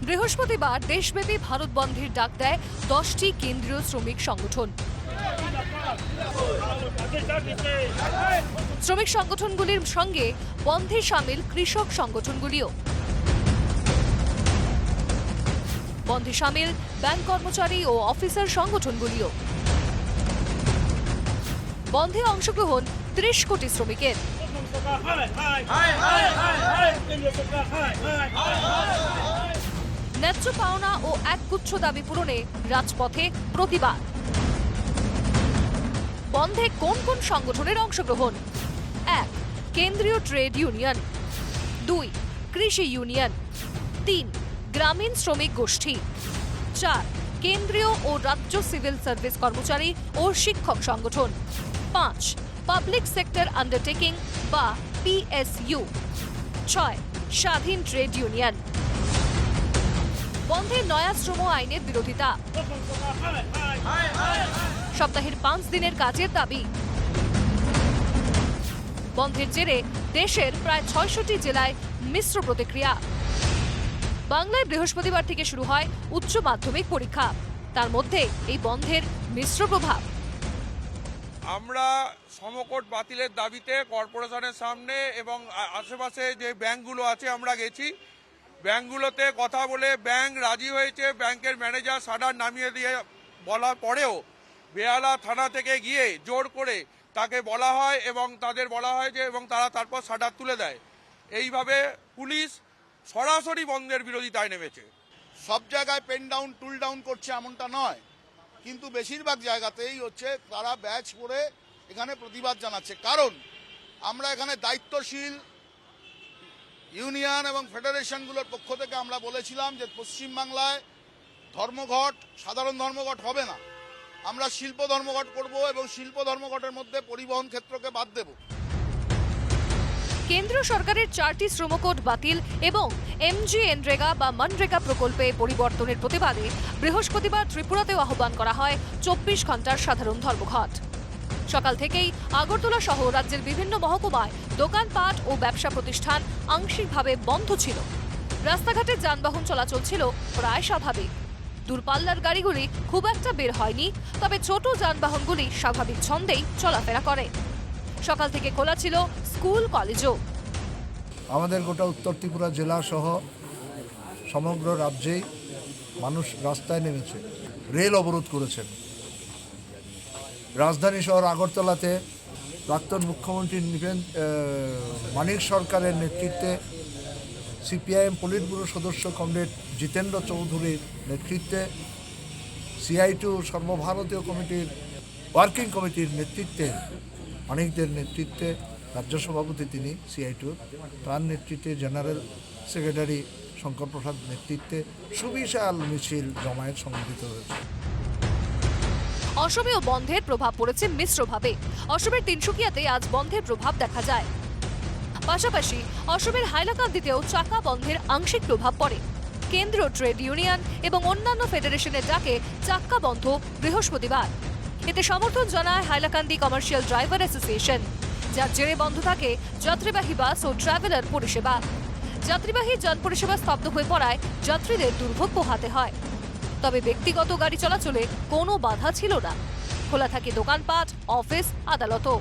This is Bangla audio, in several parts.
বৃহস্পতিবার দেশব্যাপী ভারত বন্ধের ডাক দেয় 10টি কেন্দ্রীয় শ্রমিক সংগঠন। শ্রমিক সংগঠনগুলির সঙ্গে বন্ধে সামিল কৃষক সংগঠনগুলিও। বন্ধে সামিল ব্যাংক কর্মচারী ও অফিসার সংগঠনগুলিও। বন্ধে অংশগ্রহণ 30 কোটি শ্রমিকের। ন্যায্য পাওনা ও একগুচ্ছ দাবি পূরণে রাজপথে প্রতিবাদ। বন্ধে কোন কোন সংগঠনের অংশগ্রহণ? 1. কেন্দ্রীয় ট্রেড ইউনিয়ন, 2. কৃষি ইউনিয়ন, 3. গ্রামীণ শ্রমিক গোষ্ঠী, 4. কেন্দ্রীয় ও রাজ্য সিভিল সার্ভিস কর্মচারী ও শিক্ষক সংগঠন, 5. পাবলিক সেক্টর আন্ডারটেকিং বা PSU, 6. স্বাধীন ট্রেড ইউনিয়ন। বন্ধে নয়া শ্রম আইনের বিরোধিতা। সপ্তাহের 5 দিনের কাজের দাবি। বন্ধের জেরে দেশের প্রায় ৬৬টি জেলায় মিশ্র প্রতিক্রিয়া। বাংলায় বৃহস্পতিবার থেকে শুরু হয় উচ্চ মাধ্যমিক পরীক্ষা। তার মধ্যে এই বন্ধের মিশ্র প্রভাব। আমরা সমকোট বাতিলের দাবিতে কর্পোরেশনের সামনে এবং আশেপাশে যে ব্যাংকগুলো আছে আমরা গেছি। ব্যাংকগুলোতে কথা বলে ব্যাংক রাজি হয়েছে। ব্যাংকের ম্যানেজার শাটার নামিয়ে দিয়ে বলার পরেও বেহালা থানা থেকে গিয়ে জোর করে তাকে বলা হয় এবং তাদের বলা হয় যে এবং তারা তারপর শাটার তুলে দেয়। এইভাবে পুলিশ সরাসরি বন্ধের বিরোধিতায় নেমেছে। সব জায়গায় পেন ডাউন টুল ডাউন করছে এমনটা নয়, কিন্তু বেশিরভাগ জায়গাতেই হচ্ছে তারা ব্যাচ পরে এখানে প্রতিবাদ জানাচ্ছে। কারণ আমরা এখানে দায়িত্বশীল ইউনিয়ন এবং ফেডারেশনগুলোর পক্ষ থেকে আমরা বলেছিলাম যে পশ্চিমবাংলায় ধর্মঘট সাধারণ ধর্মঘট হবে না, আমরা শিল্প ধর্মঘট করব এবং শিল্প ধর্মঘটের মধ্যে পরিবহন ক্ষেত্রকে বাদ দেব। কেন্দ্র সরকারের 4টি শ্রমকোড বাতিল এবং MGNREGA বা মনরেগা প্রকল্পে পরিবর্তনের প্রতিবাদে বৃহস্পতিবার ত্রিপুরাতেও আহ্বান করা হয় 24 ঘন্টার সাধারণ ধর্মঘট। সকাল থেকেই আগরতলা সহ রাজ্যের বিভিন্ন মহকুমায় দোকানপাট ও ব্যবসা প্রতিষ্ঠান আংশিকভাবে বন্ধ ছিল। রাস্তাঘাটে যানবাহন চলাচল ছিল প্রায় স্বাভাবিক। দূরপাল্লার গাড়িগুলি খুব একটা বের হয়নি, তবে ছোট যানবাহনগুলি স্বাভাবিক ছন্দেই চলাফেরা করে। সকাল থেকে খোলা ছিল স্কুল কলেজও। আমাদের গোটা উত্তর ত্রিপুরা জেলা সহ সমগ্র রাজ্যেই মানুষ রাস্তায় নেমেছে, রেল অবরোধ করেছেন। রাজধানী শহর আগরতলাতে প্রাক্তন মুখ্যমন্ত্রী মানিক সরকারের নেতৃত্বে CPIM পলিট ব্যুরো সদস্য কমরেড জিতেন্দ্র চৌধুরীর নেতৃত্বে CI2 সর্বভারতীয় কমিটির ওয়ার্কিং কমিটির নেতৃত্বে মানিকদের নেতৃত্বে রাজ্য সভাপতি তিনি CI2, তার নেতৃত্বে জেনারেল সেক্রেটারি শঙ্কর প্রসাদ নেতৃত্বে সুবিশাল মিছিল জমায়েত সংগঠিত হয়েছে। অসমেও বন্ধের প্রভাব পড়েছে মিশ্রভাবে। অসমের তিনসুকিয়াতে আজ বন্ধের প্রভাব দেখা যায়। পাশাপাশি অসমের হাইলাকান্দিতেও চাকা বন্ধের আংশিক প্রভাব পড়ে। কেন্দ্রীয় ট্রেড ইউনিয়ন এবং অন্যান্য ফেডারেশনের ডাকে চাক্কা বন্ধ বৃহস্পতিবার। এতে সমর্থন জানায় হাইলাকান্দি কমার্শিয়াল ড্রাইভার অ্যাসোসিয়েশন, যার জেরে বন্ধ থাকে যাত্রীবাহী বাস ও ট্রাভেলার পরিষেবা। যাত্রীবাহী যান পরিষেবা স্তব্ধ হয়ে পড়ায় যাত্রীদের দুর্ভোগ পোহাতে হয়। তবে ব্যক্তিগত গাড়ি চলাচলে কোনো বাধা ছিল না। খোলা থাকে দোকানপাট, অফিস, আদালতও।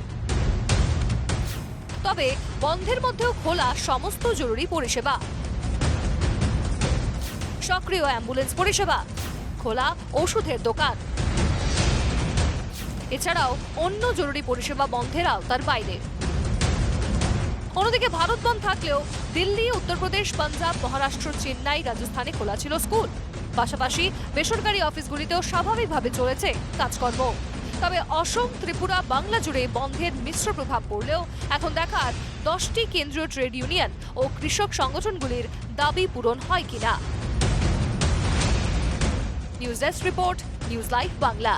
তবে বন্ধের মধ্যেও খোলা সমস্ত জরুরি পরিষেবা। সক্রিয় অ্যাম্বুলেন্স পরিষেবা, খোলা ওষুধের দোকান। এছাড়াও অন্য জরুরি পরিষেবা বন্ধের আওতার বাইরে। অন্যদিকে ভারত বন্ধ থাকলেও দিল্লি, উত্তরপ্রদেশ, পাঞ্জাব, মহারাষ্ট্র, চেন্নাই, রাজস্থানে খোলা ছিল স্কুল। পাশাপাশি বেসরকারি অফিসগুলিতেও স্বাভাবিকভাবে চলেছে কাজকর্ম। তবে অসম, ত্রিপুরা, বাংলা জুড়ে বন্ধের মিশ্র প্রভাব পড়লেও এখন দেখার 10টি কেন্দ্রীয় ট্রেড ইউনিয়ন ও কৃষক সংগঠনগুলির দাবি পূরণ হয় কিনা। News desk report, news live Bangla.